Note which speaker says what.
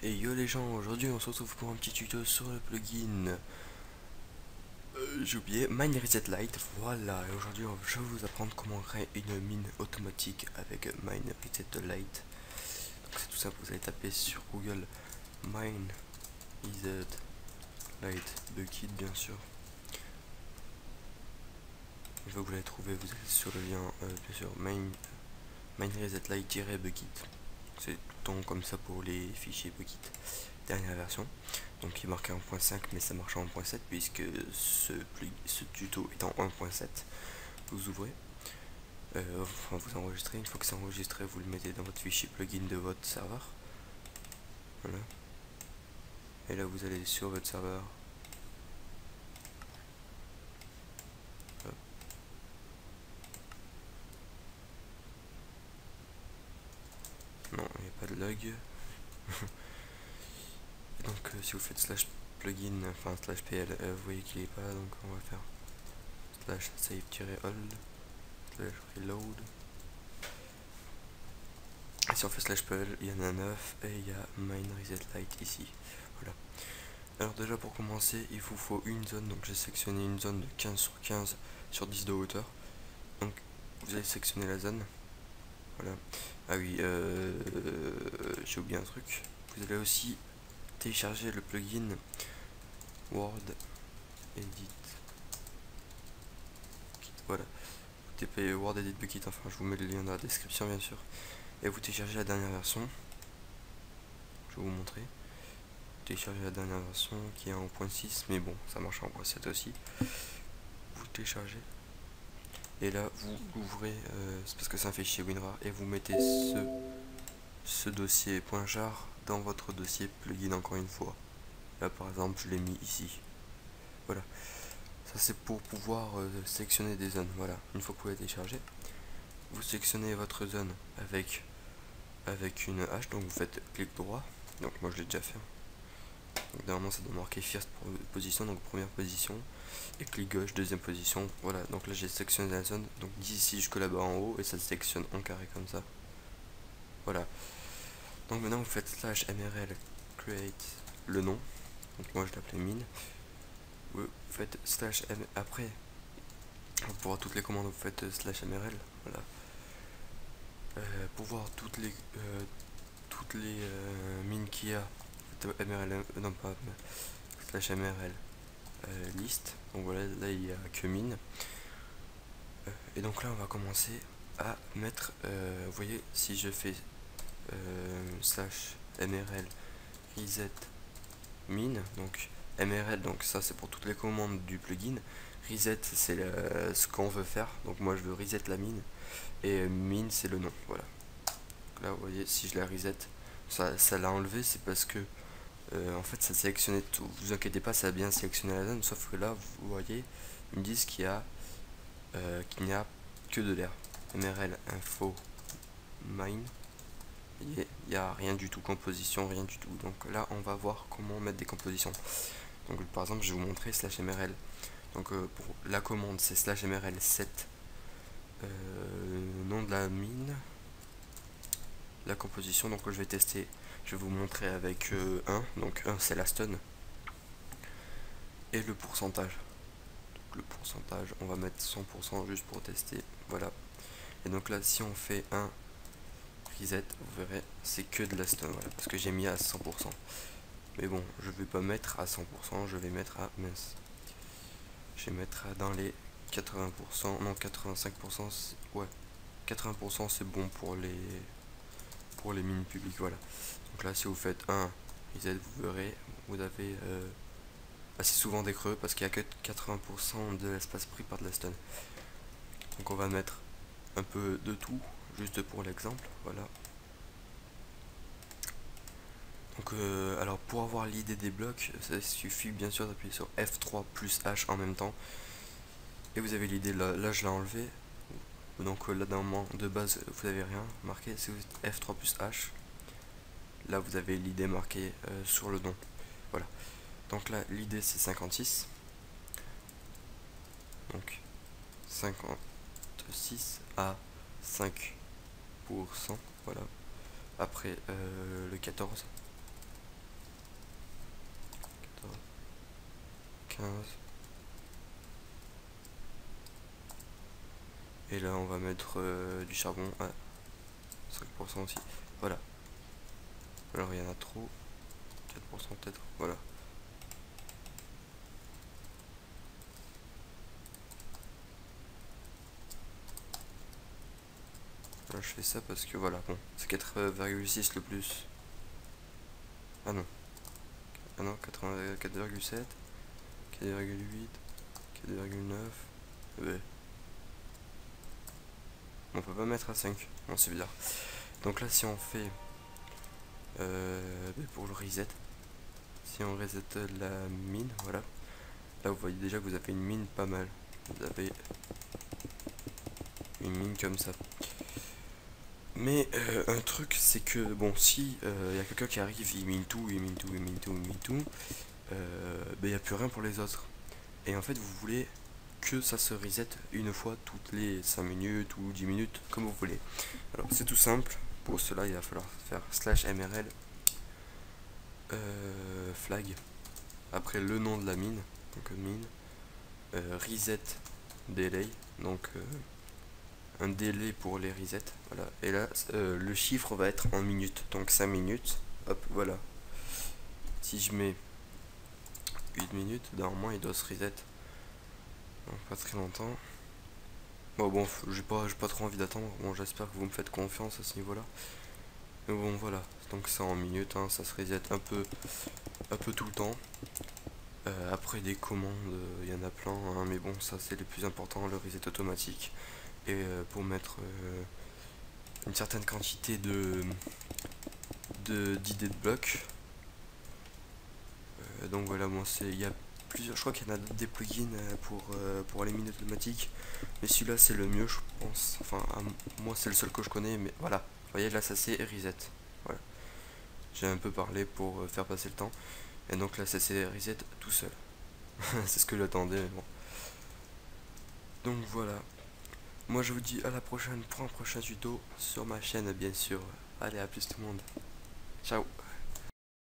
Speaker 1: Et yo les gens, aujourd'hui on se retrouve pour un petit tuto sur le plugin, j'ai oublié, Mine Reset Lite, voilà, et aujourd'hui je vais vous apprendre comment créer une mine automatique avec Mine Reset Lite. Donc c'est tout simple, vous allez taper sur Google Mine Reset Lite Bucket bien sûr. Une fois que vous l'avez trouvé, vous allez sur le lien, bien sûr, Mine Reset Lite-Bucket. C'est tout le temps comme ça pour les fichiers Bucket. Dernière version, donc il est marqué 1.5 mais ça marche en 1.7 puisque ce tuto est en 1.7. Vous ouvrez, enfin vous enregistrez, une fois que c'est enregistré vous le mettez dans votre fichier plugin de votre serveur, voilà, et là vous allez sur votre serveur, hop. Non il n'y a pas de log. Et donc si vous faites slash plugin, enfin slash pl, vous voyez qu'il est pas, donc on va faire slash save-all slash reload. Et si on fait slash pl, il y en a 9 et il y a mine reset lite ici. Voilà. Alors déjà pour commencer, il vous faut une zone. Donc j'ai sélectionné une zone de 15 sur 15 sur 10 de hauteur. Donc vous allez sélectionner la zone. Voilà. Ah oui, j'ai oublié un truc. Vous allez aussi télécharger le plugin Word Edit. Voilà. Vous tapez Word Edit Bucket, enfin je vous mets le lien dans la description bien sûr. Et vous téléchargez la dernière version. Je vais vous montrer. Télécharger la dernière version qui est en 1.6, mais bon, ça marche en 1.7 aussi. Vous téléchargez. Et là, vous l'ouvrez, c'est parce que c'est un fichier WinRAR, et vous mettez ce dossier .jar dans votre dossier plugin encore une fois. Là par exemple, je l'ai mis ici. Voilà. Ça c'est pour pouvoir sélectionner des zones. Voilà. Une fois que vous l'avez téléchargé, vous sélectionnez votre zone avec une hache, donc vous faites clic droit. Donc moi je l'ai déjà fait. Donc normalement ça doit marquer first position, donc première position, et clic gauche deuxième position. Voilà, donc là j'ai sélectionné la zone, donc d'ici jusque là-bas en haut, et ça se sélectionne en carré comme ça. Voilà. Donc maintenant vous faites slash mrl create le nom, donc moi je l'appelais mine. Vous faites slash m, après pour voir toutes les commandes vous faites slash mrl. Voilà. Pour voir toutes les mines qu'il y a, mrl, non pas slash mrl liste. Donc voilà, là il y a que mine. Et donc là on va commencer à mettre, vous voyez, si je fais slash mrl reset mine, donc mrl, donc ça c'est pour toutes les commandes du plugin, reset c'est ce qu'on veut faire, donc moi je veux reset la mine, et mine c'est le nom. Voilà, donc là vous voyez, si je la reset, ça l'a enlevé, c'est parce que en fait ça sélectionnait tout, vous inquiétez pas, ça a bien sélectionné la zone, sauf que là vous voyez, ils me disent qu'il n'y a que de l'air. mrl info mine, il n'y a rien du tout, composition, rien du tout. Donc là on va voir comment mettre des compositions. Donc par exemple je vais vous montrer slash mrl. Donc pour la commande c'est slash mrl 7 nom de la mine, la composition. Donc je vais tester, je vais vous montrer avec 1, donc 1 c'est la stun, et le pourcentage. Donc le pourcentage on va mettre 100% juste pour tester. Voilà. Et donc là si on fait 1 reset, vous verrez c'est que de la stun, voilà, parce que j'ai mis à 100%. Mais bon, je vais pas mettre à 100%, je vais mettre à mince. Je vais mettre dans les 80%, non 85%, ouais, 80% c'est bon pour les mines publiques, voilà. Donc là si vous faites 1 reset, vous verrez, vous avez assez souvent des creux parce qu'il n'y a que 80% de l'espace pris par de la stun. Donc on va mettre un peu de tout, juste pour l'exemple, voilà. Donc alors pour avoir l'idée des blocs, ça suffit bien sûr d'appuyer sur F3 plus H en même temps. Et vous avez l'idée, là je l'ai enlevé. Donc là normalement de base vous avez rien marqué, si vous faites F3 plus H, là vous avez l'idée marquée sur le nom. Voilà. Donc là l'idée c'est 56. Donc 56 à 5%. Voilà. Après le 14. 15. Et là on va mettre du charbon à 5% aussi. Voilà. Alors il y en a trop. 4% peut-être. Voilà. Là, je fais ça parce que voilà, bon, c'est 4,6 le plus. Ah non. Ah non, 4,7, 4,8, 4,9. Eh ben, on peut pas mettre à 5. Non, c'est bizarre. Donc là, si on fait pour le reset, si on reset la mine, voilà. Là, vous voyez déjà que vous avez une mine pas mal. Vous avez une mine comme ça. Mais un truc, c'est que, bon, si il y a quelqu'un qui arrive, il mine tout, il mine tout, il mine tout, il mine tout, il n'y a plus rien pour les autres. Et en fait, vous voulez que ça se reset une fois toutes les 5 minutes ou 10 minutes, comme vous voulez. Alors, c'est tout simple. Pour cela, il va falloir faire /mrl flag, après le nom de la mine, donc mine, reset delay, donc un délai pour les resets, voilà. Et là, le chiffre va être en minutes, donc 5 minutes, hop, voilà. Si je mets 8 minutes, normalement il doit se reset, donc pas très longtemps. Bon, j'ai pas trop envie d'attendre, bon, j'espère que vous me faites confiance à ce niveau-là. Mais bon, voilà, donc c'est en minutes, hein, ça se reset un peu tout le temps. Après des commandes, il y en a plein, hein, mais bon, ça c'est les plus importants, le reset automatique. Et pour mettre une certaine quantité d'idées de blocs. Donc voilà, moi il y a plusieurs, je crois qu'il y en a des plugins pour les mines automatiques, mais celui-là c'est le mieux, je pense. Enfin, moi c'est le seul que je connais, mais voilà. Vous voyez là, ça c'est reset. Voilà. J'ai un peu parlé pour faire passer le temps, et donc là ça c'est reset tout seul. C'est ce que j'attendais, mais bon. Donc voilà. Moi je vous dis à la prochaine pour un prochain tuto sur ma chaîne, bien sûr. Allez, à plus tout le monde. Ciao.